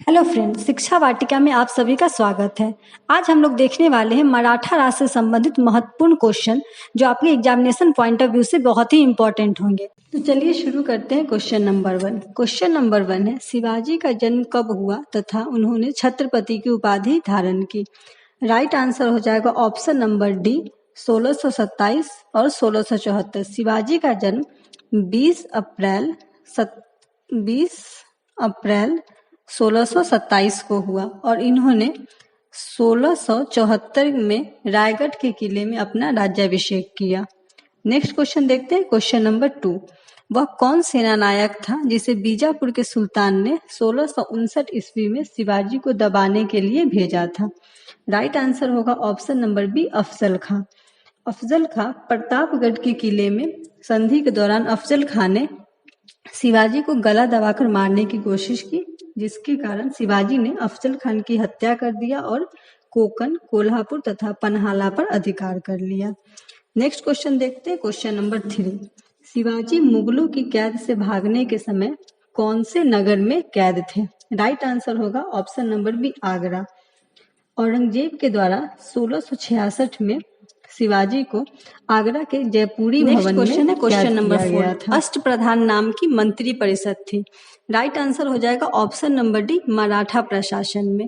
Hello friends, शिक्षा वाटिका में आप सभी का स्वागत है। आज हम लोग देखने वाले हैं मराठा राज से संबंधित महत्वपूर्ण क्वेश्चन जो आपके एग्जामिनेशन पॉइंट ऑफ व्यू से बहुत ही इंपॉर्टेंट होंगे। तो चलिए शुरू करते हैं। Question number 1। क्वेश्चन नंबर 1 है, शिवाजी का जन्म कब हुआ तथा उन्होंने छत्रपति की उपाधि धारण की। राइट आंसर हो जाएगा ऑप्शन नंबर डी, 1627 और 1674। शिवाजी का जन्म 20 अप्रैल 1627 को हुआ और इन्होंने 1674 में रायगढ़ के किले में अपना राज्याभिषेक किया। नेक्स्ट क्वेश्चन देखते हैं। क्वेश्चन नंबर 2, वह कौन सेनानायक था जिसे बीजापुर के सुल्तान ने 1659 ईस्वी में शिवाजी को दबाने के लिए भेजा था। राइट आंसर होगा ऑप्शन नंबर बी, अफजल खां। अफजल खां प्रतापगढ़ के किले में संधि के दौरान अफजल खां ने शिवाजी को गला दबाकर मारने की कोशिश की, जिसके कारण शिवाजी ने अफजल खान की हत्या कर दिया और कोकण, कोल्हापुर तथा पन्हाला पर अधिकार कर लिया। नेक्स्ट क्वेश्चन देखते हैं। क्वेश्चन नंबर 3, शिवाजी मुगलों की कैद से भागने के समय कौन से नगर में कैद थे। राइट आंसर होगा option number B, Agra. Aurangzeb के द्वारा 1666 में शिवाजी को आगरा के जयपुरी भवन में क्वेश्चन नंबर 4, अष्टप्रधान नाम की मंत्री परिषद थी। राइट आंसर हो जाएगा ऑप्शन नंबर डी, मराठा प्रशासन में।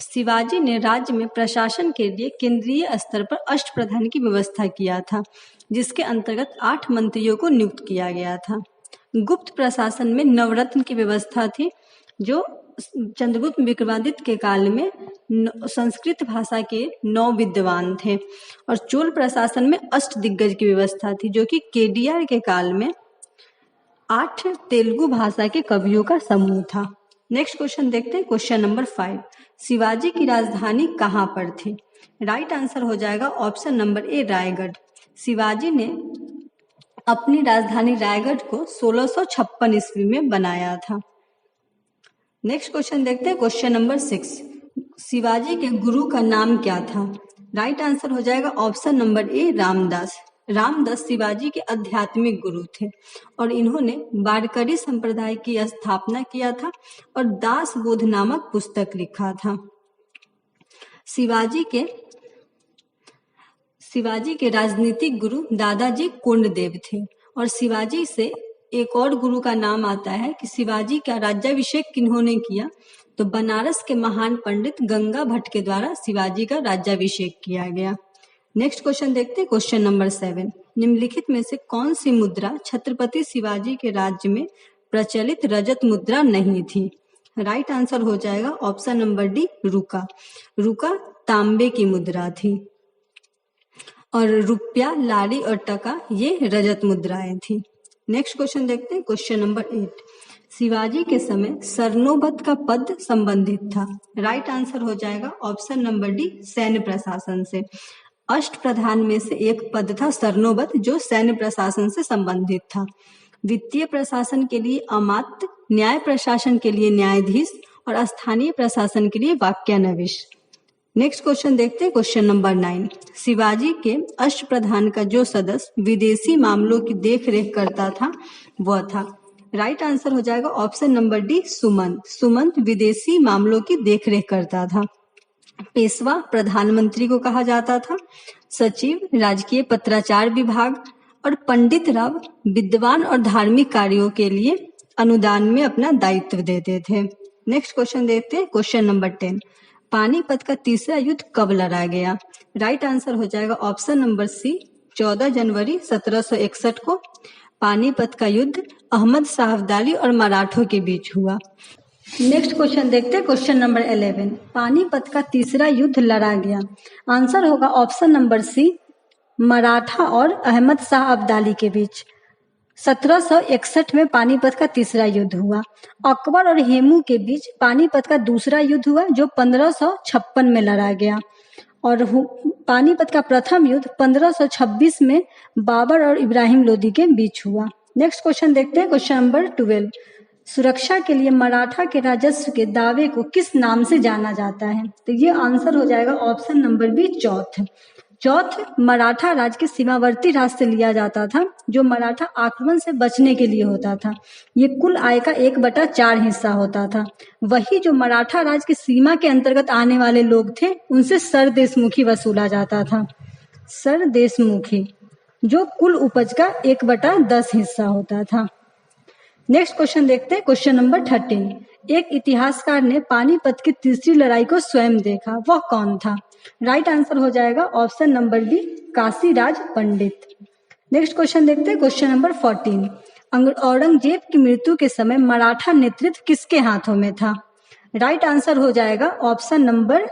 शिवाजी ने राज्य में प्रशासन के लिए केंद्रीय स्तर पर अष्टप्रधान की व्यवस्था किया था, जिसके अंतर्गत 8 मंत्रियों को नियुक्त किया गया था। गुप्त प्रशासन में नवरत्न की व्यवस्था थी, जो चंद्रगुप्त विक्रमादित्य के काल में संस्कृत भाषा के 9 विद्वान थे। और चोल प्रशासन में अष्ट दिग्गज की व्यवस्था थी, जो कि केडीआर के काल में 8 तेलुगु भाषा के कवियों का समूह था। नेक्स्ट क्वेश्चन देखते हैं। क्वेश्चन नंबर 5, शिवाजी की राजधानी कहाँ पर थी। राइट आंसर हो जाएगा option number A, Raigarh. Shivaji ने अपनी राजधानी रायगढ़ को 1656 ईस्वी में बनाया था। नेक्स्ट क्वेश्चन देखते हैं। क्वेश्चन नंबर 6, शिवाजी के गुरु का नाम क्या था। राइट आंसर हो जाएगा option number A, Ramdas. Ramdas Shivaji के आध्यात्मिक गुरु थे और इन्होंने वारकरी संप्रदाय की स्थापना किया था और दास बोध नामक पुस्तक लिखा था। शिवाजी के राजनीतिक गुरु दादाजी कोंडदेव थे और शिवाजी से एक और गुरु का नाम आता है कि शिवाजी का राज्याभिषेक किन्होंने किया, तो बनारस के महान पंडित गंगा भट्ट के द्वारा शिवाजी का राज्याभिषेक किया गया। नेक्स्ट क्वेश्चन देखते हैं। क्वेश्चन नंबर 7, निम्नलिखित में से कौन सी मुद्रा छत्रपति शिवाजी के राज्य में प्रचलित रजत मुद्रा नहीं थी। राइट आंसर हो जाएगा ऑप्शन नंबर डी, रुका। रुका तांबे की मुद्रा थी और रुपया, लारी और टका ये रजत मुद्राएं थी। नेक्स्ट क्वेश्चन देखते हैं। क्वेश्चन नंबर 8, शिवाजी के समय सरनोबत का पद संबंधित था। राइट आंसर हो जाएगा ऑप्शन नंबर डी, सैन्य प्रशासन से। अष्ट प्रधान में से एक पद था सरनोबत, जो सैन्य प्रशासन से संबंधित था। वित्तीय प्रशासन के लिए अमात्य, न्याय प्रशासन के लिए न्यायाधीश और स्थानीय प्रशासन के लिए वाक्यानविश। नेक्स्ट क्वेश्चन देखते हैं। क्वेश्चन नंबर 9, शिवाजी के अष्टप्रधान का जो सदस्य विदेशी मामलों की देखरेख करता था वह था। राइट आंसर हो जाएगा option number D, Sumant. Sumant विदेशी मामलों की देखरेख करता था। पेशवा प्रधानमंत्री को कहा जाता था। सचिव राजकीय पत्राचार विभाग और पंडित राव विद्वान और धार्मिक कार्यों के लिए अनुदान में अपना दायित्व देते थे। नेक्स्ट क्वेश्चन देखते हैं। क्वेश्चन नंबर 10, पानीपत का तीसरा युद्ध कब लड़ा गया। राइट आंसर हो जाएगा ऑप्शन नंबर सी, 14 जनवरी 1761 को। पानीपत का युद्ध अहमद शाह अब्दाली और मराठों के बीच हुआ। नेक्स्ट क्वेश्चन देखते हैं। क्वेश्चन नंबर 11, पानीपत का तीसरा युद्ध लड़ा गया। आंसर होगा ऑप्शन नंबर सी, मराठा और अहमद शाह अब्दाली के बीच। 1761 में पानीपत का तीसरा युद्ध हुआ। अकबर और हेमू के बीच पानीपत का दूसरा युद्ध हुआ, जो 1556 में लड़ा गया। और पानीपत का प्रथम युद्ध 1526 में बाबर और इब्राहिम लोदी के बीच हुआ। नेक्स्ट क्वेश्चन देखते हैं। क्वेश्चन नंबर 12, सुरक्षा के लिए मराठा के राजस्व के दावे को किस नाम से जाना जाता है। तो ये आंसर हो जाएगा ऑप्शन नंबर बी, चौथ। चौथ, मराठा राज के सीमावर्ती राज्य से लिया जाता था, जो मराठा आक्रमण से बचने के लिए होता था। ये कुल आय का 1/4 हिस्सा होता था। वही जो मराठा राज की सीमा के अंतर्गत आने वाले लोग थे, उनसे सरदेशमुखी वसूला जाता था। सरदेशमुखी, जो कुल उपज का 1/10 हिस्सा होता था। नेक्स्ट क्वेश्चन देखते हैं, क्वेश्चन नंबर 13। एक इतिहासकार ने पानीपत की तीसरी लड़ाई को स्वयं देखा, वह कौन था? राइट आंसर हो जाएगा ऑप्शन नंबर बी, काशीराज पंडित। नेक्स्ट क्वेश्चन देखते हैं, क्वेश्चन नंबर 14। औरंगजेब की मृत्यु के समय मराठा नेतृत्व किसके हाथों में था? राइट आंसर हो जाएगा ऑप्शन नंबर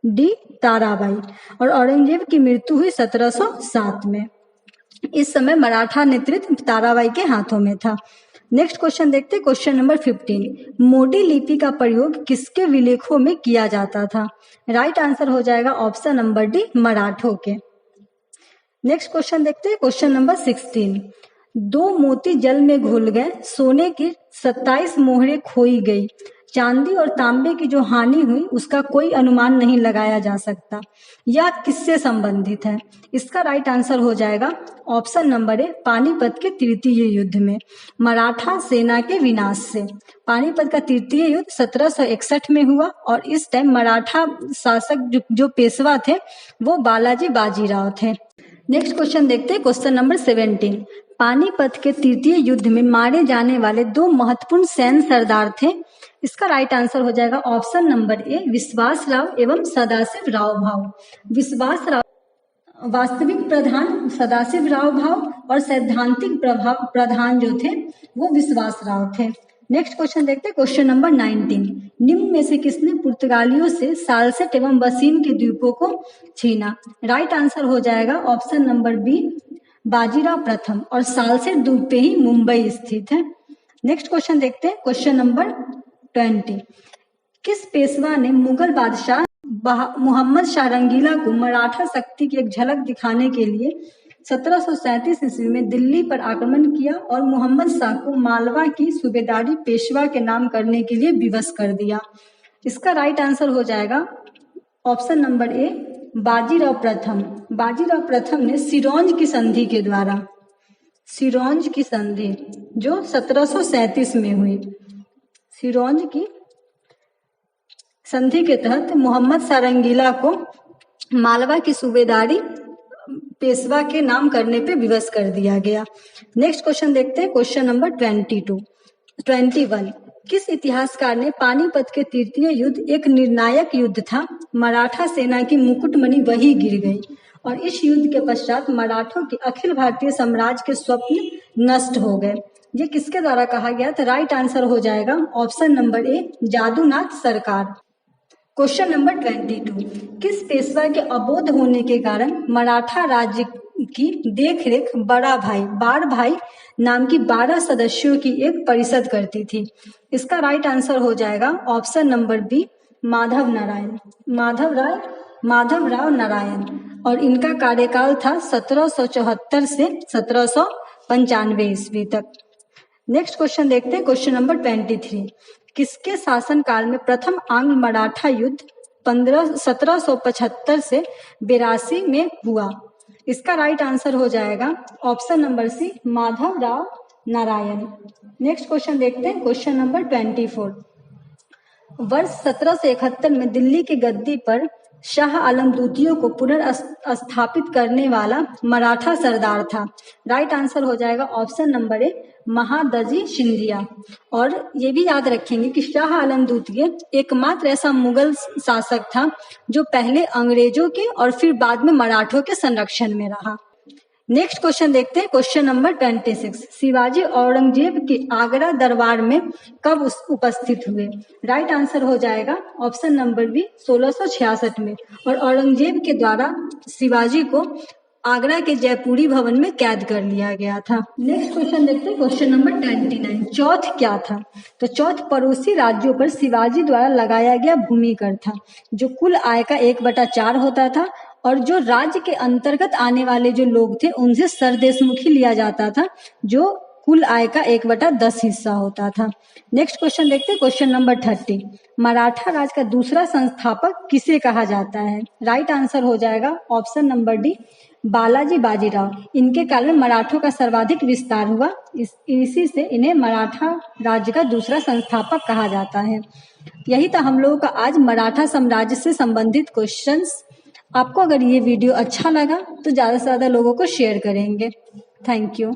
डी, ताराबाई। और औरंगजेब की मृत्यु हुई 1707 में। इस समय मराठा नेतृत्व ताराबाई के हाथों में था। नेक्स्ट क्वेश्चन देखते हैं, क्वेश्चन नंबर 15। मोडी लिपि का प्रयोग किसके विलेखों में किया जाता था? राइट आंसर हो जाएगा ऑप्शन नंबर डी, मराठों के। नेक्स्ट क्वेश्चन देखते हैं, क्वेश्चन नंबर 16। 2 मोती जल में घुल गए, सोने की 27 मोहरें खोई गई, चांदी और तांबे की जो हानि हुई उसका कोई अनुमान नहीं लगाया जा सकता। यह किससे संबंधित है? इसका राइट आंसर हो जाएगा ऑप्शन नंबर ए, पानीपत के तृतीय युद्ध में मराठा सेना के विनाश से। पानीपत का तृतीय युद्ध 1761 में हुआ और इस टाइम मराठा शासक जो पेशवा थे वो बालाजी बाजीराव थे। नेक्स्ट क्वेश्चन देखते हैं, क्वेश्चन नंबर 17। पानीपत के तृतीय युद्ध में मारे जाने वाले 2 महत्वपूर्ण सैन्य सरदार थे। इसका राइट आंसर हो जाएगा ऑप्शन नंबर ए, विश्वास राव एवं सदाशिव राव भाव। विश्वास राव वास्तविक प्रधान सदाशिव राव भाव और सैद्धांतिक प्रधान जो थे वो विश्वास राव थे। नेक्स्ट क्वेश्चन देखते हैं, क्वेश्चन नंबर 19। निम्न में से किसने पुर्तगालियों से सालसेट एवं वसीन के द्वीपों को छीना? राइट आंसर हो जाएगा ऑप्शन नंबर बी, बाजीराव प्रथम। और सालसेट द्वीप पे ही मुंबई स्थित है। नेक्स्ट क्वेश्चन देखते हैं, क्वेश्चन नंबर 20। किस पेशवा ने मुगल बादशाह मोहम्मद शाह रंगीला को मराठा शक्ति की एक झलक दिखाने के लिए 1737 ईस्वी में दिल्ली पर आक्रमण किया और मोहम्मद शाह को मालवा की सूबेदारी पेशवा के नाम करने के लिए विवश कर दिया? इसका राइट आंसर हो जाएगा ऑप्शन नंबर ए, बाजीराव प्रथम। बाजीराव प्रथम ने सिरौंज की संधि के द्वारा, सिरौंज की संधि जो 1737 में हुई, सिरौंज की संधि के तहत मोहम्मद शाह रंगीला को मालवा की सूबेदारी पेशवा के नाम करने पे विवश कर दिया गया। नेक्स्ट क्वेश्चन देखते हैं, क्वेश्चन नंबर 21। किस इतिहासकार ने पानीपत के तृतीय युद्ध एक निर्णायक युद्ध था, मराठा सेना की मुकुटमणि वही गिर गई और इस युद्ध के पश्चात मराठों के अखिल भारतीय साम्राज्य के स्वप्न नष्ट हो गए? ये किसके द्वारा कहा गया? तो राइट आंसर हो जाएगा ऑप्शन नंबर ए, जादूनाथ सरकार। Question number 22। किस पेशवा के अबोध होने के कारण मराठा राज्य की देखरेख बड़ा भाई बार भाई नाम की 12 सदस्यों की एक परिषद करती थी? इसका राइट आंसर हो जाएगा option number B, Madhav Rao Narayan. और इनका कार्यकाल था 1774 से 1795 ईस्वी तक। नेक्स्ट क्वेश्चन देखते हैं, क्वेश्चन नंबर 23। किसके शासनकाल में प्रथम आंग्ल मराठा युद्ध 1775 से 82 में हुआ? इसका राइट आंसर हो जाएगा option number C, Madhav Rao Narayan. Next question देखते हैं, क्वेश्चन नंबर 24। वर्ष 1771 में दिल्ली की गद्दी पर शाह आलम द्वितीय को पुनर्स्थापित करने वाला मराठा सरदार था? राइट आंसर हो जाएगा option number A, Mahadji Scindia. और ये भी याद रखेंगे कि शाह आलम द्वितीय एकमात्र ऐसा मुगल शासक था जो पहले अंग्रेजों के और फिर बाद में मराठों के संरक्षण में रहा। नेक्स्ट क्वेश्चन देखते हैं, क्वेश्चन नंबर 26। शिवाजी औरंगजेब के आगरा दरबार में कब उपस्थित हुए? राइट आंसर हो जाएगा ऑप्शन नंबर बी, 1666 में। और औरंगजेब के द्वारा शिवाजी को आगरा के जयपुरी भवन में कैद कर लिया गया था। नेक्स्ट क्वेश्चन देखते हैं, क्वेश्चन नंबर 29। चौथ क्या था? तो चौथ पड़ोसी राज्यों पर शिवाजी द्वारा लगाया गया भूमि कर था, जो कुल आय का 1/4 होता था और जो राज्य के अंतर्गत आने वाले जो लोग थे उनसे सरदेशमुखी लिया जाता था, जो कुल आय का 1/10 हिस्सा होता था। नेक्स्ट क्वेश्चन देखते हैं, क्वेश्चन नंबर 30। मराठा राज का दूसरा संस्थापक किसे कहा जाता है? राइट आंसर हो जाएगा option number D, Balaji Bajirao. इनके काल में मराठों का सर्वाधिक विस्तार हुआ, इसी से इन्हें मराठा राज्य का दूसरा संस्थापक कहा जाता है। यही था हम लोगों का आज मराठा साम्राज्य से संबंधित क्वेश्चंस। आपको अगर ये वीडियो अच्छा लगा तो ज़्यादा से ज़्यादा लोगों को शेयर करेंगे। Thank you.